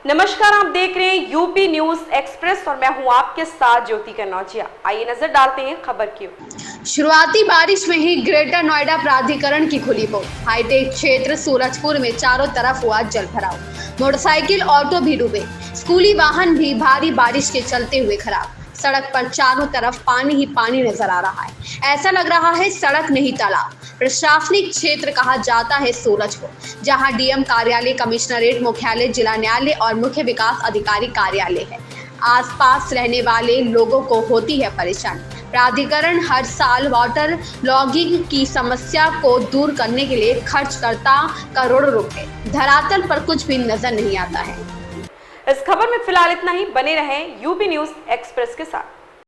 नमस्कार, आप देख रहे हैं यूपी न्यूज एक्सप्रेस और मैं हूं आपके साथ ज्योति कन्नौजिया। आइए नजर डालते हैं खबर की ओर। शुरुआती बारिश में ही ग्रेटर नोएडा प्राधिकरण की खुली पोल। हाईटेक क्षेत्र सूरजपुर में चारों तरफ हुआ जलभराव। मोटरसाइकिल ऑटो भी डूबे। स्कूली वाहन भी भारी बारिश के चलते हुए खराब। सड़क पर चारों तरफ पानी ही पानी नजर आ रहा है। ऐसा लग रहा है सड़क नहीं तालाब। प्रशासनिक क्षेत्र कहा जाता है सूरज को, जहां डीएम कार्यालय, कमिश्नरेट मुख्यालय, जिला न्यायालय और मुख्य विकास अधिकारी कार्यालय है। आसपास रहने वाले लोगों को होती है परेशानी। प्राधिकरण हर साल वाटर लॉगिंग की समस्या को दूर करने के लिए खर्च करता करोड़ों रुपए। धरातल पर कुछ भी नजर नहीं आता है। इस खबर में फिलहाल इतना ही। बने रहें यूपी न्यूज एक्सप्रेस के साथ।